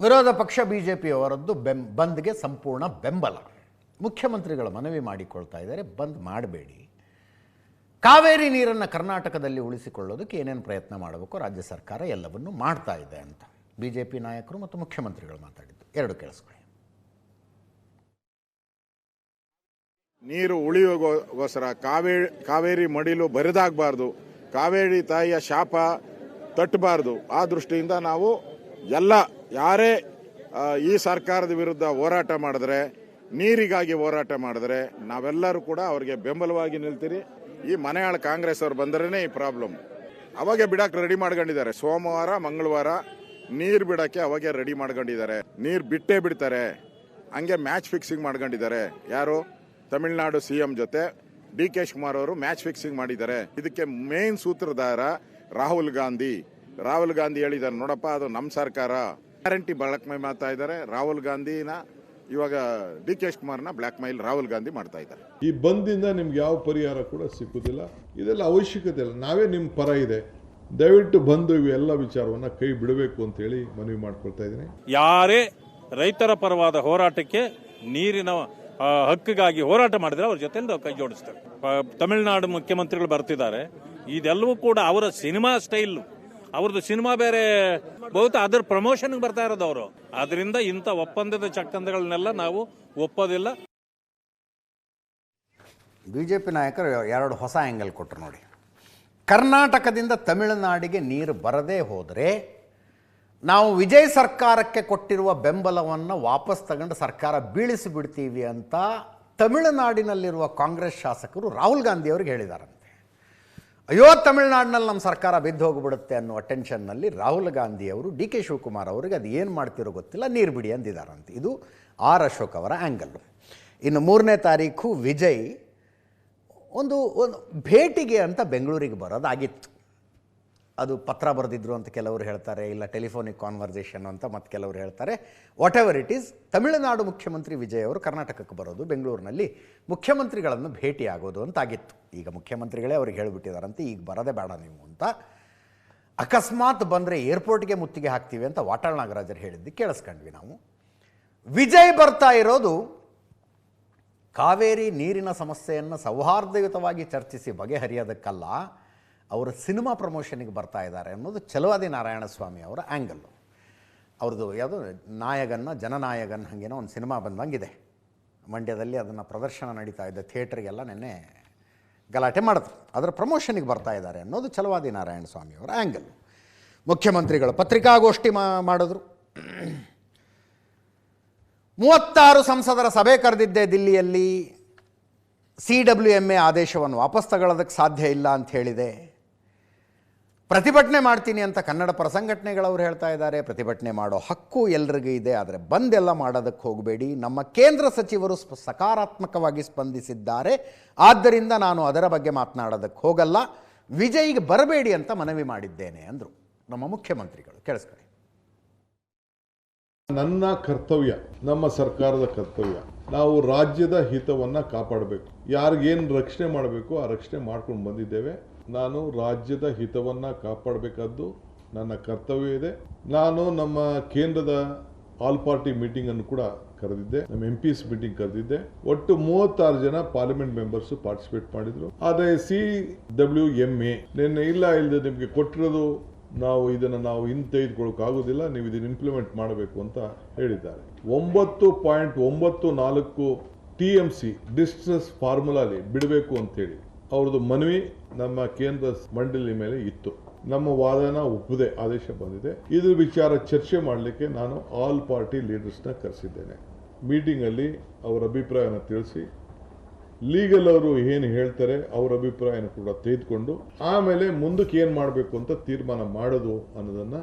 ವಿರೋಧ ಪಕ್ಷ ಬಿಜೆಪಿಯವರದ್ದು ಬಂದ್ಗೆ ಸಂಪೂರ್ಣ ಬೆಂಬಲ. ಮುಖ್ಯಮಂತ್ರಿಗಳ ಮನವಿ ಮಾಡಿಕೊಳ್ತಾ ಇದ್ದಾರೆ, ಬಂದ್ ಮಾಡಬೇಡಿ, ಕಾವೇರಿ ನೀರನ್ನು ಕರ್ನಾಟಕದಲ್ಲಿ ಉಳಿಸಿಕೊಳ್ಳೋದಕ್ಕೆ ಏನೇನು ಪ್ರಯತ್ನ ಮಾಡಬೇಕು ರಾಜ್ಯ ಸರ್ಕಾರ ಎಲ್ಲವನ್ನೂ ಮಾಡ್ತಾ ಇದೆ ಅಂತ ಬಿಜೆಪಿ ನಾಯಕರು ಮತ್ತು ಮುಖ್ಯಮಂತ್ರಿಗಳು ಮಾತಾಡಿದ್ದು. ಎರಡು ಕೇಳಿಸ್ಕೊಳ್ಳಿ. ನೀರು ಉಳಿಯೋಗೋಸ್ಕರ ಕಾವೇರಿ ಮಡಿಲು ಬರಿದಾಗಬಾರ್ದು, ಕಾವೇರಿ ತಾಯಿಯ ಶಾಪ ತಟ್ಟಬಾರ್ದು. ಆ ದೃಷ್ಟಿಯಿಂದ ನಾವು ಯಾರೇ ಈ ಸರ್ಕಾರದ ವಿರುದ್ಧ ಹೋರಾಟ ಮಾಡಿದ್ರೆ, ನೀರಿಗಾಗಿ ಹೋರಾಟ ಮಾಡಿದ್ರೆ ನಾವೆಲ್ಲರೂ ಕೂಡ ಅವ್ರಿಗೆ ಬೆಂಬಲವಾಗಿ ನಿಲ್ತೀರಿ. ಈ ಮನೆಯಾಳ ಕಾಂಗ್ರೆಸ್ ಅವ್ರು ಬಂದ್ರೇ ಈ ಪ್ರಾಬ್ಲಮ್. ಅವಾಗೆ ಬಿಡಕ್ಕೆ ರೆಡಿ ಮಾಡ್ಕೊಂಡಿದ್ದಾರೆ. ಸೋಮವಾರ ಮಂಗಳವಾರ ನೀರು ಬಿಡಕ್ಕೆ ಅವಾಗೆ ರೆಡಿ ಮಾಡ್ಕೊಂಡಿದ್ದಾರೆ. ನೀರು ಬಿಟ್ಟೇ ಬಿಡ್ತಾರೆ. ಹಂಗೆ ಮ್ಯಾಚ್ ಫಿಕ್ಸಿಂಗ್ ಮಾಡ್ಕೊಂಡಿದ್ದಾರೆ. ಯಾರು? ತಮಿಳುನಾಡು ಸಿಎಂ ಜೊತೆ ಡಿ.ಕೆ. ಶಿವಕುಮಾರ್ ಅವರು ಮ್ಯಾಚ್ ಫಿಕ್ಸಿಂಗ್ ಮಾಡಿದ್ದಾರೆ. ಇದಕ್ಕೆ ಮೇನ್ ಸೂತ್ರಧಾರ ರಾಹುಲ್ ಗಾಂಧಿ ಹೇಳಿದ್ದಾರೆ, ನೋಡಪ್ಪ ಅದು ನಮ್ಮ ಸರ್ಕಾರ, ಗ್ಯಾರಂಟಿ ಬ್ಲಾಕ್ ಮೈಲ್ ಮಾಡ್ತಾ ಇದ್ದಾರೆ. ರಾಹುಲ್ ಗಾಂಧಿನ ಇವಾಗ ಡಿ.ಕೆ. ಶಿವಕುಮಾರ್ನ ಬ್ಲಾಕ್ ಮೈಲ್ ರಾಹುಲ್ ಗಾಂಧಿ ಮಾಡ್ತಾ ಇದ್ದಾರೆ. ಈ ಬಂದಿಂದ ನಿಮ್ಗೆ ಯಾವ ಪರಿಹಾರ ಕೂಡ ಸಿಕ್ಕುದಿಲ್ಲ. ಇದೆಲ್ಲ ಅವಶ್ಯಕತೆ ಇಲ್ಲ. ನಾವೇ ನಿಮ್ಮ ಪರ ಇದೆ, ದಯವಿಟ್ಟು ಬಂದು ಇವೆಲ್ಲ ವಿಚಾರವನ್ನ ಕೈ ಬಿಡಬೇಕು ಅಂತ ಹೇಳಿ ಮನವಿ ಮಾಡ್ಕೊಳ್ತಾ ಇದ್ದೀನಿ. ಯಾರೇ ರೈತರ ಪರವಾದ ಹೋರಾಟಕ್ಕೆ, ನೀರಿನ ಹಕ್ಕಿಗಾಗಿ ಹೋರಾಟ ಮಾಡಿದ್ರೆ ಅವ್ರ ಜೊತೆ ಕೈ ಜೋಡಿಸ್ತೇವೆ. ತಮಿಳುನಾಡು ಮುಖ್ಯಮಂತ್ರಿಗಳು ಬರ್ತಿದ್ದಾರೆ. ಇದೆಲ್ಲವೂ ಕೂಡ ಅವರ ಸಿನಿಮಾ ಸ್ಟೈಲ್, ಅವ್ರದ್ದು ಸಿನಿಮಾ ಬೇರೆ, ಬಹುತೇಕ ಅದರ ಪ್ರಮೋಷನ್ಗೆ ಬರ್ತಾ ಇರೋದು ಅವರು. ಆದ್ರಿಂದ ಇಂಥ ಒಪ್ಪಂದದ ಚಕ್ಕಂದಗಳನ್ನೆಲ್ಲ ನಾವು ಒಪ್ಪೋದಿಲ್ಲ. ಬಿಜೆಪಿ ನಾಯಕರು ಎರಡು ಹೊಸ ಆ್ಯಂಗಲ್ ಕೊಟ್ಟರು ನೋಡಿ. ಕರ್ನಾಟಕದಿಂದ ತಮಿಳುನಾಡಿಗೆ ನೀರು ಬರದೇ ಹೋದರೆ ನಾವು ವಿಜಯ್ ಸರ್ಕಾರಕ್ಕೆ ಕೊಟ್ಟಿರುವ ಬೆಂಬಲವನ್ನು ವಾಪಸ್ ತಗೊಂಡು ಸರ್ಕಾರ ಬೀಳಿಸಿಬಿಡ್ತೀವಿ ಅಂತ ತಮಿಳುನಾಡಿನಲ್ಲಿರುವ ಕಾಂಗ್ರೆಸ್ ಶಾಸಕರು ರಾಹುಲ್ ಗಾಂಧಿ ಅವರಿಗೆ ಹೇಳಿದಾರಂತೆ. ಅಯ್ಯೋ, ತಮಿಳುನಾಡಿನಲ್ಲಿ ನಮ್ಮ ಸರ್ಕಾರ ಬಿದ್ದು ಹೋಗಿಬಿಡುತ್ತೆ ಅನ್ನುವ ಟೆನ್ಷನ್ನಲ್ಲಿ ರಾಹುಲ್ ಗಾಂಧಿ ಅವರು ಡಿ.ಕೆ. ಶಿವಕುಮಾರ್ ಅವರಿಗೆ ಅದು ಏನು ಮಾಡ್ತಿರೋ ಗೊತ್ತಿಲ್ಲ, ನೀರು ಬಿಡಿ ಅಂದಿದ್ದಾರಂತೆ. ಇದು ಆರ್ ಅಶೋಕ್ ಅವರ ಆ್ಯಂಗಲ್ಲು. ಇನ್ನು 3ನೇ ತಾರೀಕು ವಿಜಯ್ ಒಂದು ಭೇಟಿಗೆ ಅಂತ ಬೆಂಗಳೂರಿಗೆ ಬರೋದಾಗಿತ್ತು. ಅದು ಪತ್ರ ಬರೆದಿದ್ರು ಅಂತ ಕೆಲವರು ಹೇಳ್ತಾರೆ, ಇಲ್ಲ ಟೆಲಿಫೋನಿಕ್ ಕಾನ್ವರ್ಸೇಷನ್ ಅಂತ ಮತ್ತು ಕೆಲವರು ಹೇಳ್ತಾರೆ. What ever it is, Tamil Nadu ಮುಖ್ಯಮಂತ್ರಿ ವಿಜಯ್ ಅವರು ಕರ್ನಾಟಕಕ್ಕೆ ಬರೋದು, ಬೆಂಗಳೂರಿನಲ್ಲಿ ಮುಖ್ಯಮಂತ್ರಿಗಳನ್ನು ಭೇಟಿಯಾಗೋದು ಅಂತಾಗಿತ್ತು. ಈಗ ಮುಖ್ಯಮಂತ್ರಿಗಳೇ ಅವ್ರಿಗೆ ಹೇಳಿಬಿಟ್ಟಿದ್ದಾರಂತೆ, ಈಗ ಬರೋದೇ ಬೇಡ ನೀವು ಅಂತ. ಅಕಸ್ಮಾತ್ ಬಂದರೆ ಏರ್ಪೋರ್ಟ್ಗೆ ಮುತ್ತಿಗೆ ಹಾಕ್ತೀವಿ ಅಂತ ವಾಟಾಳ್ ನಾಗರಾಜರು ಹೇಳಿದ್ದು ಕೇಳಿಸ್ಕೊಂಡ್ವಿ ನಾವು. ವಿಜಯ್ ಬರ್ತಾ ಇರೋದು ಕಾವೇರಿ ನೀರಿನ ಸಮಸ್ಯೆಯನ್ನು ಸೌಹಾರ್ದಯುತವಾಗಿ ಚರ್ಚಿಸಿ ಬಗೆಹರಿಯೋದಕ್ಕಲ್ಲ, ಅವರು ಸಿನಿಮಾ ಪ್ರಮೋಷನ್ಗೆ ಬರ್ತಾ ಇದ್ದಾರೆ ಅನ್ನೋದು ಛಲವಾದಿ ನಾರಾಯಣಸ್ವಾಮಿ ಅವರ ಆ್ಯಂಗಲ್ಲು. ಅವ್ರದ್ದು ಯಾವುದು ಜನನಾಯಕನ್ ಹಾಗೇನೋ ಒಂದು ಸಿನಿಮಾ ಬಂದಂಗಿದೆ. ಮಂಡ್ಯದಲ್ಲಿ ಅದನ್ನು ಪ್ರದರ್ಶನ ನಡೀತಾ ಇದೆ, ಥಿಯೇಟ್ರಿಗೆಲ್ಲ ನೆನ್ನೆ ಗಲಾಟೆ ಮಾಡಿದ್ರು. ಅದರ ಪ್ರಮೋಷನ್ಗೆ ಬರ್ತಾ ಇದ್ದಾರೆ ಅನ್ನೋದು ಛಲವಾದಿ ನಾರಾಯಣಸ್ವಾಮಿ ಅವರ ಆ್ಯಂಗಲ್ಲು. ಮುಖ್ಯಮಂತ್ರಿಗಳು ಪತ್ರಿಕಾಗೋಷ್ಠಿ ಮಾಡಿದ್ರು. 36 ಸಂಸದರ ಸಭೆ ಕರೆದಿದ್ದೆ ದಿಲ್ಲಿಯಲ್ಲಿ. CWMA ಆದೇಶವನ್ನು ವಾಪಸ್ ತಗೊಳ್ಳೋದಕ್ಕೆ ಸಾಧ್ಯ ಇಲ್ಲ ಅಂತ ಹೇಳಿದೆ. ಪ್ರತಿಭಟನೆ ಮಾಡ್ತೀನಿ ಅಂತ ಕನ್ನಡ ಪರ ಸಂಘಟನೆಗಳವರು ಹೇಳ್ತಾ ಇದ್ದಾರೆ. ಪ್ರತಿಭಟನೆ ಮಾಡೋ ಹಕ್ಕು ಎಲ್ರಿಗೂ ಇದೆ, ಆದರೆ ಬಂದೆಲ್ಲ ಮಾಡೋದಕ್ಕೆ ಹೋಗಬೇಡಿ. ನಮ್ಮ ಕೇಂದ್ರ ಸಚಿವರು ಸಕಾರಾತ್ಮಕವಾಗಿ ಸ್ಪಂದಿಸಿದ್ದಾರೆ, ಆದ್ದರಿಂದ ನಾನು ಅದರ ಬಗ್ಗೆ ಮಾತನಾಡೋದಕ್ಕೆ ಹೋಗಲ್ಲ. ವಿಜಯ್ಗೆ ಬರಬೇಡಿ ಅಂತ ಮನವಿ ಮಾಡಿದ್ದೇನೆ ಅಂದರು ನಮ್ಮ ಮುಖ್ಯಮಂತ್ರಿಗಳು. ಕೇಳಿಸ್ಕೊಳ್ಳಿ. ನನ್ನ ಕರ್ತವ್ಯ, ನಮ್ಮ ಸರ್ಕಾರದ ಕರ್ತವ್ಯ, ನಾವು ರಾಜ್ಯದ ಹಿತವನ್ನ ಕಾಪಾಡಬೇಕು. ಯಾರಿಗೇನು ರಕ್ಷಣೆ ಮಾಡಬೇಕು ಆ ರಕ್ಷಣೆ ಮಾಡ್ಕೊಂಡು ಬಂದಿದ್ದೇವೆ. ನಾನು ರಾಜ್ಯದ ಹಿತವನ್ನ ಕಾಪಾಡಬೇಕಾದ್ದು ನನ್ನ ಕರ್ತವ್ಯ ಇದೆ. ನಾನು ನಮ್ಮ ಕೇಂದ್ರದ ಆಲ್ ಪಾರ್ಟಿ ಮೀಟಿಂಗ್ ಅನ್ನು ಕೂಡ ಕರೆದಿದ್ದೆ, ನಮ್ಮ MPs ಮೀಟಿಂಗ್ ಕರೆದಿದ್ದೆ. ಒಟ್ಟು 36 ಜನ ಪಾರ್ಲಿಮೆಂಟ್ ಮೆಂಬರ್ಸ್ ಪಾರ್ಟಿಸಿಪೇಟ್ ಮಾಡಿದ್ರು. ಆದರೆ CWMA ನಿನ್ನೆ ಇಲ್ಲದೆ ನಿಮಗೆ ಕೊಟ್ಟಿರೋದು, ನಾವು ಇದನ್ನು ತೆಗೆದುಕೊಳ್ಳೋಕ್ಕಾಗೋದಿಲ್ಲ, ನೀವು ಇದನ್ನು ಇಂಪ್ಲಿಮೆಂಟ್ ಮಾಡಬೇಕು ಅಂತ ಹೇಳಿದ್ದಾರೆ. 9.94 TMC ಡಿಸ್ಟ್ರೆಸ್ ಫಾರ್ಮುಲಾಲಿ ಬಿಡಬೇಕು ಅಂತೇಳಿ ಅವ್ರದ್ದು ಮನವಿ ನಮ್ಮ ಕೇಂದ್ರ ಮಂಡಳಿ ಮೇಲೆ ಇತ್ತು. ನಮ್ಮ ವಾದನ ಒಪ್ಪದೆ ಆದೇಶ ಬಂದಿದೆ. ಇದ್ರ ವಿಚಾರ ಚರ್ಚೆ ಮಾಡಲಿಕ್ಕೆ ನಾನು ಆಲ್ ಪಾರ್ಟಿ ಲೀಡರ್ಸ್ನ ಕರೆಸಿದ್ದೇನೆ. ಮೀಟಿಂಗಲ್ಲಿ ಅವರ ಅಭಿಪ್ರಾಯನ ತಿಳಿಸಿ, ಲೀಗಲ್ ಅವರು ಏನು ಹೇಳ್ತಾರೆ ಅವರ ಅಭಿಪ್ರಾಯನ ಕೂಡ ತೆಗೆದುಕೊಂಡು ಆಮೇಲೆ ಮುಂದಕ್ಕೆ ಏನು ಮಾಡಬೇಕು ಅಂತ ತೀರ್ಮಾನ ಮಾಡೋದು ಅನ್ನೋದನ್ನ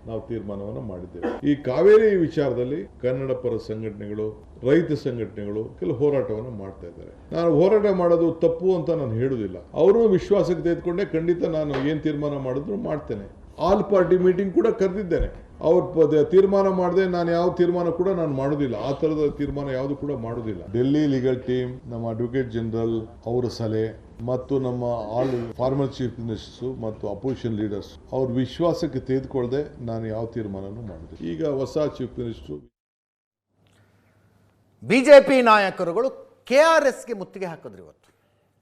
ನಾವು ತೀರ್ಮಾನವನ್ನು ಮಾಡಿದ್ದೇವೆ. ಈ ಕಾವೇರಿ ವಿಚಾರದಲ್ಲಿ ಕನ್ನಡ ಪರ ಸಂಘಟನೆಗಳು, ರೈತ ಸಂಘಟನೆಗಳು ಕೆಲವು ಹೋರಾಟವನ್ನು ಮಾಡ್ತಾ ಇದ್ದಾರೆ. ನಾನು ಹೋರಾಟ ಮಾಡೋದು ತಪ್ಪು ಅಂತ ನಾನು ಹೇಳುವುದಿಲ್ಲ. ಅವರು ವಿಶ್ವಾಸಕ್ಕೆ ತೆಗೆದುಕೊಂಡೆ ಖಂಡಿತ ನಾನು ಏನು ತೀರ್ಮಾನ ಮಾಡಿದ್ರು ಮಾಡ್ತೇನೆ. ಆಲ್ ಪಾರ್ಟಿ ಮೀಟಿಂಗ್ ಕೂಡ ಕರೆದಿದ್ದೇನೆ. ಅವ್ರು ತೀರ್ಮಾನ ಮಾಡದೆ ನಾನು ಯಾವ ತೀರ್ಮಾನ ಕೂಡ ನಾನು ಮಾಡೋದಿಲ್ಲ. ಆ ಥರದ ತೀರ್ಮಾನ ಯಾವುದು ಕೂಡ ಮಾಡೋದಿಲ್ಲ. ಡೆಲ್ಲಿ ಲೀಗಲ್ ಟೀಮ್, ನಮ್ಮ ಅಡ್ವೊಕೇಟ್ ಜನರಲ್ ಅವರ ಸಲಹೆ ಮತ್ತು ನಮ್ಮ ಆಲ್ ಫಾರ್ಮರ್ ಚೀಫ್ ಮಿನಿಸ್ಟರ್ಸ್ ಮತ್ತು ಅಪೋಸಿಷನ್ ಲೀಡರ್ಸ್ ಅವ್ರ ವಿಶ್ವಾಸಕ್ಕೆ ತೆಗೆದುಕೊಳ್ಳದೆ ನಾನು ಯಾವ ತೀರ್ಮಾನನೂ ಮಾಡೋದಿಲ್ಲ. ಈಗ ಹೊಸ ಚೀಫ್ ಮಿನಿಸ್ಟರ್ ಬಿಜೆಪಿ ನಾಯಕರುಗಳು KRSಗೆ ಮುತ್ತಿಗೆ ಹಾಕಿದ್ರು. ಇವತ್ತು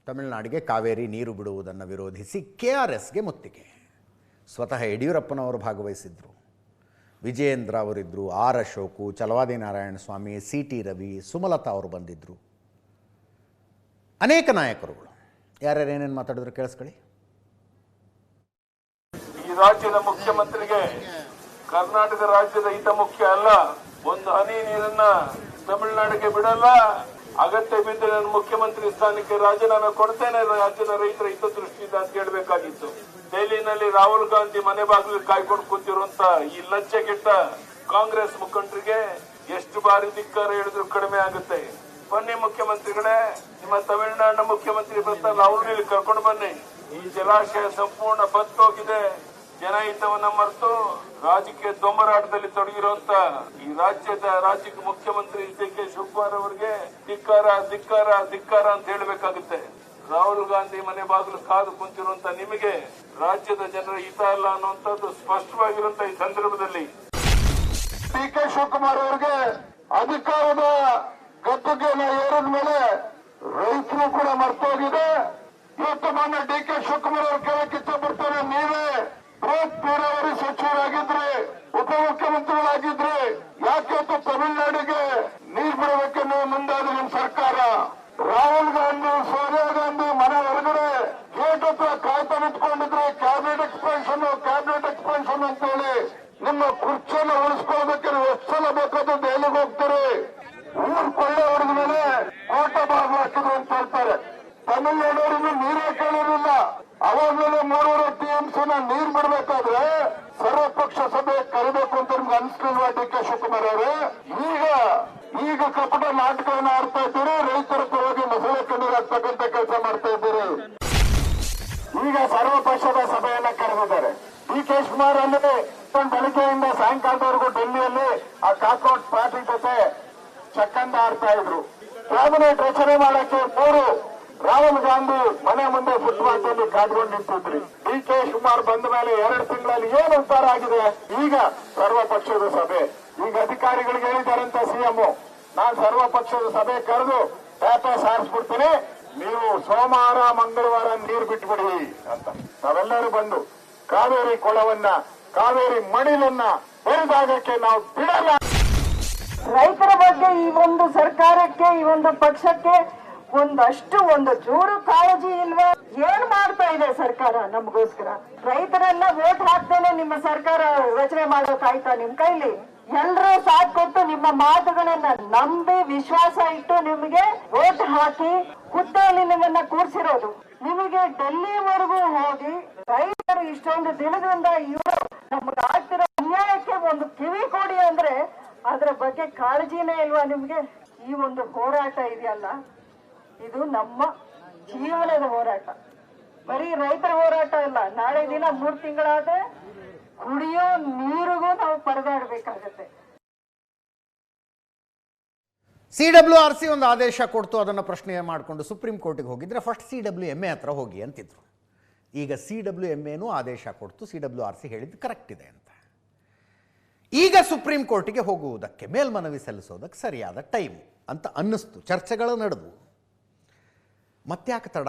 ತಮಿಳುನಾಡಿಗೆ ಕಾವೇರಿ ನೀರು ಬಿಡುವುದನ್ನು ವಿರೋಧಿಸಿ KRSಗೆ ಮುತ್ತಿಗೆ. ಸ್ವತಃ ಯಡಿಯೂರಪ್ಪನವರು ಭಾಗವಹಿಸಿದ್ರು, ವಿಜಯೇಂದ್ರ ಅವರಿದ್ದರು, ಆರ್ ಅಶೋಕು, ಚಲವಾದಿ ನಾರಾಯಣ ಸ್ವಾಮಿ, CT ರವಿ, ಸುಮಲತಾ ಅವರು ಬಂದಿದ್ದರು. ಅನೇಕ ನಾಯಕರುಗಳು ಯಾರ್ಯಾರು ಏನೇನು ಮಾತಾಡಿದ್ರು ಕೇಳಿಸ್ಕೊಳ್ಳಿ. ಈ ರಾಜ್ಯದ ಮುಖ್ಯಮಂತ್ರಿಗೆ ಕರ್ನಾಟಕ ರಾಜ್ಯದ ಹಿತ ಮುಖ್ಯ ಅಲ್ಲ. ಒಂದು ಹನಿ ನೀರನ್ನ ತಮಿಳುನಾಡಿಗೆ ಬಿಡಲ್ಲ. ಅಗತ್ಯ ಬಿದ್ದರೆ ನಾನು ಮುಖ್ಯಮಂತ್ರಿ ಸ್ಥಾನಕ್ಕೆ ರಾಜೀನಾಮೆ ಕೊಡ್ತೇನೆ, ರಾಜ್ಯದ ರೈತರ ಹಿತದೃಷ್ಟಿಯಿಂದ ಅಂತ ಹೇಳಬೇಕಾಗಿತ್ತು. ದೆಹಲಿನಲ್ಲಿ ರಾಹುಲ್ ಗಾಂಧಿ ಮನೆ ಬಾಗಿಲು ಕಾಯ್ಕೊಂಡು ಕೂತಿರುವಂತ ಈ ಲಜ್ಜೆಗೆಟ್ಟ ಕಾಂಗ್ರೆಸ್ ಮುಖಂಡರಿಗೆ ಎಷ್ಟು ಬಾರಿ ಧಿಕ್ಕಾರ ಹೇಳಿದ್ರು ಕಡಿಮೆ ಆಗುತ್ತೆ. ಬನ್ನಿ ಮುಖ್ಯಮಂತ್ರಿಗಳೇ, ನಿಮ್ಮ ತಮಿಳುನಾಡಿನ ಮುಖ್ಯಮಂತ್ರಿ ಬರ್ತಾರಲ್ಲ, ಅವ್ರನ್ನ ಇಲ್ಲಿ ಕರ್ಕೊಂಡು ಬನ್ನಿ. ಈ ಜಲಾಶಯ ಸಂಪೂರ್ಣ ಬತ್ತೋಗಿದೆ. ಜನಹಿತವನ್ನ ಮರೆತು ರಾಜಕೀಯ ದೊಂಬರಾಟದಲ್ಲಿ ತೊಡಗಿರುವಂತ ಈ ರಾಜ್ಯಕ್ಕೆ ಮುಖ್ಯಮಂತ್ರಿ DK ಶಿವಕುಮಾರ್ ಅವರಿಗೆ ಧಿಕ್ಕಾರ ಧಿಕ್ಕಾರ ಧಿಕ್ಕಾರ ಅಂತ ಹೇಳಬೇಕಾಗುತ್ತೆ. ರಾಹುಲ್ ಗಾಂಧಿ ಮನೆ ಬಾಗಿಲು ಕಾದು ಕುಂತಿರುವಂತ ನಿಮಗೆ ರಾಜ್ಯದ ಜನರ ಹಿತ ಅಲ್ಲ ಅನ್ನುವಂಥದ್ದು ಸ್ಪಷ್ಟವಾಗಿರುವಂತ ಈ ಸಂದರ್ಭದಲ್ಲಿ DK ಶಿವಕುಮಾರ್ ಅವರಿಗೆ ಅಧಿಕಾರದ ಗದ್ದುಗೆಯನ್ನು ಏರಿದ ಮೇಲೆ ರೈತರು ಕೂಡ ಮರ್ತೋಗಿದೆ. ಇವತ್ತು ಮಾನ್ಯ DK ಶಿವಕುಮಾರ್ ಅವರು ಕೇಳಕ್ಕೆ ಇಷ್ಟಪಡ್ತಾರೆ, ನೀವೇ ಬೃಹತ್ ನೀರಾವರಿ ಸಚಿವರಾಗಿದ್ರೆ, ಉಪಮುಖ್ಯಮಂತ್ರಿಗಳಾಗಿದ್ರೆ ಯಾಕೆ ಇವತ್ತು ತಮಿಳುನಾಡಿಗೆ ನೀರು ಬಿಡಬೇಕೆನ್ನುವ ಮುಂದಾದ ನಿಮ್ಮ ಸರ್ಕಾರ? ರಾಹುಲ್ ಗಾಂಧಿ, ಸೋನಿಯಾ ಗಾಂಧಿ ಮನೆ ಹೊರಗಡೆ ಗೇಟ್ ಹತ್ರ ಕಾಯ್ತಾ ನಿಂತ್ಕೊಂಡಿದ್ರೆ ಕ್ಯಾಬಿನೆಟ್ ಎಕ್ಸ್ಪೆನ್ಷನ್ ಅಂತ ಹೇಳಿ ನಿಮ್ಮ ಕುರ್ಚಿಯನ್ನು ಉಳಿಸ್ಕೊಳ್ಳೋದಕ್ಕೆ ನೀವು ಎಷ್ಟು ಸಲ ಬೇಕಾದ್ರೂ ದೆಹಲಿಗೆ ಹೋಗ್ತೀರಿ. ಊರ್ ಕೊಳ್ಳೆ ಹೊಡೆದ ಮೇಲೆ ಕೋಟ ಭಾಗ ಹಾಕಿದ್ರು ಅಂತ ಹೇಳ್ತಾರೆ. ತಮಿಳುನಾಡವರಿಗೆ ನೀರೇ ಕೇಳಿರಲಿಲ್ಲ. ಅವಾಗಲೇ 3.5 TMC ನೀರು ಬಿಡಬೇಕಾದ್ರೆ ಸರ್ವಪಕ್ಷ ಸಭೆ ಕರಿಬೇಕು ಅಂತ ನಿಮ್ಗೆ ಅನಿಸ್ಲಿಲ್ವಾ DK ಶಿವಕುಮಾರ್ ಅವರೇ? ಈಗ ಕಪಟ ನಾಟಕವನ್ನು ಆಡ್ತಾ ಇದ್ದೀರಿ. ರೈತರ ಪರವಾಗಿ ಮಸಳೆ ಕಣ್ಣೀರು ಹಾಕ್ತಕ್ಕಂಥ ಕೆಲಸ ಮಾಡ್ತಾ ಇದ್ದೀರಿ. ಈಗ ಸರ್ವಪಕ್ಷದ ಸಭೆಯನ್ನ ಕರೆದಿದ್ದಾರೆ. DK ಶಿವಕುಮಾರ್ ಅಂದ್ರೆ ಬೆಳಗ್ಗೆಯಿಂದ ಸಾಯಂಕಾಲದವರೆಗೂ ಡೆಲ್ಲಿಯಲ್ಲಿ ಆ ಕಾಕ್ರೋಚ್ ಪಾರ್ಟಿ ಜೊತೆ ಚಕ್ಕಂದ ಆಡ್ತಾ ಇದ್ರು. ಕ್ಯಾಬಿನೆಟ್ ರಚನೆ ಮಾಡಕ್ಕೆ 3 ರಾಹುಲ್ ಗಾಂಧಿ ಮನೆ ಮುಂದೆ ಫುಟ್ಪಾತ್ ಕಾದ್ಕೊಂಡು ನಿಂತಿದ್ರಿ. DK ಶಿವಕುಮಾರ್ ಬಂದ ಮೇಲೆ 2 ತಿಂಗಳಲ್ಲಿ ಏನು ಉದ್ಧಾರ ಆಗಿದೆ? ಈಗ ಸರ್ವಪಕ್ಷದ ಸಭೆ. ಈಗ ಅಧಿಕಾರಿಗಳಿಗೆ ಹೇಳಿದಾರಂತ CM, ನಾನು ಸರ್ವಪಕ್ಷದ ಸಭೆ ಕರೆದು ಪ್ಯಾಪೇಸ್ ಹಾರಿಸ್ಬಿಡ್ತೀನಿ, ನೀವು ಸೋಮವಾರ ಮಂಗಳವಾರ ನೀರು ಬಿಟ್ಬಿಡಿ ಅಂತ. ನಾವೆಲ್ಲರೂ ಬಂದು ಕಾವೇರಿ ಕೊಳವನ್ನ, ಕಾವೇರಿ ಮಡಿಲನ್ನ ಬರಿದಾಗಕ್ಕೆ ನಾವು ಬಿಡಲ್ಲ. ರೈತರ ಬಗ್ಗೆ ಈ ಒಂದು ಸರ್ಕಾರಕ್ಕೆ, ಈ ಒಂದು ಪಕ್ಷಕ್ಕೆ ಒಂದು ಚೂರು ಕಾಳಜಿ ಇಲ್ವಾ? ಏನ್ ಮಾಡ್ತಾ ಇದೆ ಸರ್ಕಾರ ನಮಗೋಸ್ಕರ? ರೈತರೆಲ್ಲ ವೋಟ್ ಹಾಕ್ತೇನೆ ನಿಮ್ಮ ಸರ್ಕಾರ ರಚನೆ ಮಾಡೋಕಾಯ್ತಾ ನಿಮ್ ಕೈಲಿ? ಎಲ್ರೂ ಸಾಥ್ ಕೊಟ್ಟು ನಿಮ್ಮ ಮಾತುಗಳನ್ನ ನಂಬಿ ವಿಶ್ವಾಸ ಇಟ್ಟು ನಿಮಗೆ ವೋಟ್ ಹಾಕಿ ಹುದ್ದೆಯಲ್ಲಿ ನಿಮ್ಮನ್ನ ಕೂರಿಸಿರೋದು. ನಿಮಗೆ ಡೆಲ್ಲಿವರೆಗೂ ಹೋಗಿ ರೈತರು ಇಷ್ಟೊಂದು ದಿನದಿಂದ ಇವರು ನಮ್ಗೆ ಆಗ್ತಿರೋ ಅನ್ಯಾಯಕ್ಕೆ ಒಂದು ಕಿವಿ ಕೊಡಿ ಅಂದ್ರೆ ಅದ್ರ ಬಗ್ಗೆ ಕಾಳಜಿನೇ ಇಲ್ವಾ ನಿಮ್ಗೆ? ಈ ಒಂದು ಹೋರಾಟ ಇದೆಯಲ್ಲ, ಇದು ನಮ್ಮ ಜೀವನದ ಹೋರಾಟ. ಬರೀ ರೈತರ ಹೋರಾಟ ಅಲ್ಲ. ನಾಳೆ ದಿನ 3 ತಿಂಗಳಾದ್ರೆ ಕುಡಿಯೋ ನೀರಿಗೂ ನಾವು ಪರದಾಡಬೇಕಾಗತ್ತೆ. CWRC ಒಂದು ಆದೇಶ ಕೊಡ್ತು, ಅದನ್ನು ಪ್ರಶ್ನೆ ಮಾಡಿಕೊಂಡು ಸುಪ್ರೀಂ ಕೋರ್ಟಿಗೆ ಹೋಗಿದ್ರೆ ಫಸ್ಟ್ CWMA ಹತ್ರ ಹೋಗಿ ಅಂತಿದ್ರು. ಈಗ CWMAನೂ ಆದೇಶ ಕೊಡ್ತು, CWRC ಹೇಳಿದ್ದು ಕರೆಕ್ಟ್ ಇದೆ ಅಂತ. ಈಗ ಸುಪ್ರೀಂ ಕೋರ್ಟಿಗೆ ಹೋಗುವುದಕ್ಕೆ, ಮೇಲ್ಮನವಿ ಸಲ್ಲಿಸೋದಕ್ಕೆ ಸರಿಯಾದ ಟೈಮ್ ಅಂತ ಅನ್ನಿಸ್ತು. ಚರ್ಚೆಗಳು ನಡೆದು ಮತ್ತ್ಯಾಕೆ ತಡ?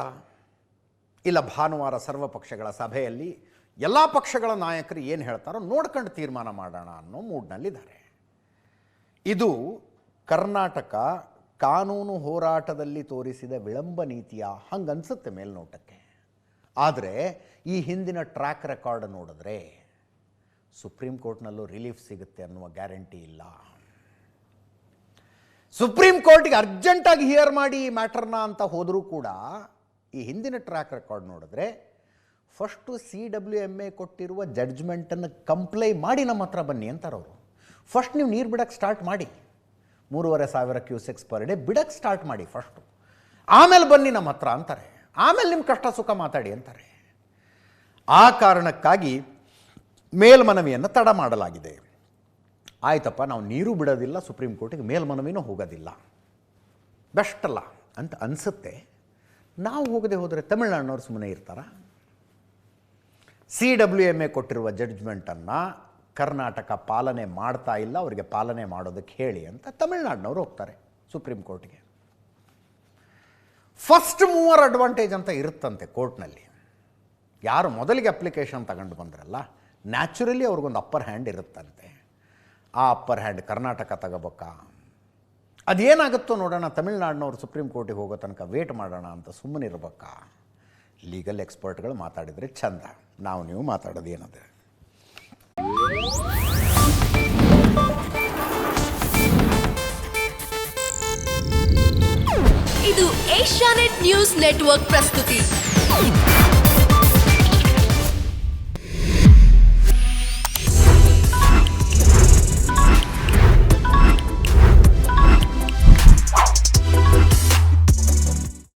ಇಲ್ಲ, ಭಾನುವಾರ ಸರ್ವಪಕ್ಷಗಳ ಸಭೆಯಲ್ಲಿ ಎಲ್ಲ ಪಕ್ಷಗಳ ನಾಯಕರು ಏನು ಹೇಳ್ತಾರೋ ನೋಡ್ಕೊಂಡು ತೀರ್ಮಾನ ಮಾಡೋಣ ಅನ್ನೋ ಮೂಡ್ನಲ್ಲಿದ್ದಾರೆ. ಇದು ಕರ್ನಾಟಕ ಕಾನೂನು ಹೋರಾಟದಲ್ಲಿ ತೋರಿಸಿದ ವಿಳಂಬ ನೀತಿಯ ಹಂಗನ್ಸುತ್ತೆ ಮೇಲ್ನೋಟಕ್ಕೆ. ಆದರೆ ಈ ಹಿಂದಿನ ಟ್ರ್ಯಾಕ್ ರೆಕಾರ್ಡ್ ನೋಡಿದ್ರೆ ಸುಪ್ರೀಂ ಕೋರ್ಟ್ನಲ್ಲೂ ರಿಲೀಫ್ ಸಿಗುತ್ತೆ ಅನ್ನುವ ಗ್ಯಾರಂಟಿ ಇಲ್ಲ. ಸುಪ್ರೀಂ ಕೋರ್ಟ್ಗೆ ಅರ್ಜೆಂಟಾಗಿ ಹಿಯರ್ ಮಾಡಿ ಈ ಮ್ಯಾಟರ್ನ ಅಂತ ಹೋದರೂ ಕೂಡ ಈ ಹಿಂದಿನ ಟ್ರ್ಯಾಕ್ ರೆಕಾರ್ಡ್ ನೋಡಿದ್ರೆ ಫಸ್ಟು CWMA ಕೊಟ್ಟಿರುವ ಜಡ್ಜ್ಮೆಂಟನ್ನು ಕಂಪ್ಲೈ ಮಾಡಿ ನಮ್ಮ ಹತ್ರ ಬನ್ನಿ ಅಂತಾರೆ ಅವರು. ಫಸ್ಟ್ ನೀವು ನೀರು ಬಿಡಕ್ಕೆ ಸ್ಟಾರ್ಟ್ ಮಾಡಿ, 3,500 ಕ್ಯೂಸೆಕ್ಸ್ ಪರ್ ಡೇ ಬಿಡಕ್ಕೆ ಸ್ಟಾರ್ಟ್ ಮಾಡಿ ಫಸ್ಟು, ಆಮೇಲೆ ಬನ್ನಿ ನಮ್ಮ ಹತ್ರ ಅಂತಾರೆ. ಆಮೇಲೆ ನಿಮ್ಮ ಕಷ್ಟ ಸುಖ ಮಾತಾಡಿ ಅಂತಾರೆ. ಆ ಕಾರಣಕ್ಕಾಗಿ ಮೇಲ್ಮನವಿಯನ್ನು ತಡ ಮಾಡಲಾಗಿದೆ. ಆಯ್ತಪ್ಪ, ನಾವು ನೀರು ಬಿಡೋದಿಲ್ಲ, ಸುಪ್ರೀಂ ಕೋರ್ಟಿಗೆ ಮೇಲ್ಮನವಿನೂ ಹೋಗೋದಿಲ್ಲ, ಬೆಸ್ಟ್ ಅಲ್ಲ ಅಂತ ಅನಿಸುತ್ತೆ. ನಾವು ಹೋಗದೆ ಹೋದರೆ ತಮಿಳುನಾಡಿನವ್ರು ಸುಮ್ಮನೆ ಇರ್ತಾರ? CWMA ಕೊಟ್ಟಿರುವ ಜಡ್ಜ್ಮೆಂಟನ್ನು ಕರ್ನಾಟಕ ಪಾಲನೆ ಮಾಡ್ತಾ ಇಲ್ಲ, ಅವರಿಗೆ ಪಾಲನೆ ಮಾಡೋದಕ್ಕೆ ಹೇಳಿ ಅಂತ ತಮಿಳುನಾಡಿನವರು ಹೋಗ್ತಾರೆ ಸುಪ್ರೀಂ ಕೋರ್ಟ್ಗೆ. ಫಸ್ಟ್ ಮೂವರ್ ಅಡ್ವಾಂಟೇಜ್ ಅಂತ ಇರುತ್ತಂತೆ ಕೋರ್ಟ್ನಲ್ಲಿ. ಯಾರು ಮೊದಲಿಗೆ ಅಪ್ಲಿಕೇಶನ್ ತಗೊಂಡು ಬಂದ್ರಲ್ಲ, ನ್ಯಾಚುರಲಿ ಅವ್ರಿಗೊಂದು ಅಪ್ಪರ್ ಹ್ಯಾಂಡ್ ಇರುತ್ತಂತೆ. ಆ ಅಪ್ಪರ್ ಹ್ಯಾಂಡ್ ಕರ್ನಾಟಕ ತಗೋಬೇಕಾ? ಅದೇನಾಗುತ್ತೋ ನೋಡೋಣ. ತಮಿಳುನಾಡಿನವ್ರು ಸುಪ್ರೀಂ ಕೋರ್ಟಿಗೆ ಹೋಗೋ ತನಕ ವೇಟ್ ಮಾಡೋಣ ಅಂತ ಸುಮ್ಮನೆ ಇರಬೇಕಾ? ಲೀಗಲ್ ಎಕ್ಸ್ಪರ್ಟ್ಗಳು ಮಾತಾಡಿದರೆ ಚಂದ, ನೀವು ಮಾತಾಡೋದು ಏನದೆ? ಇದು ಏಷ್ಯಾನೆಟ್ ನ್ಯೂಸ್ ನೆಟ್ವರ್ಕ್ ಪ್ರಸ್ತುತಿ.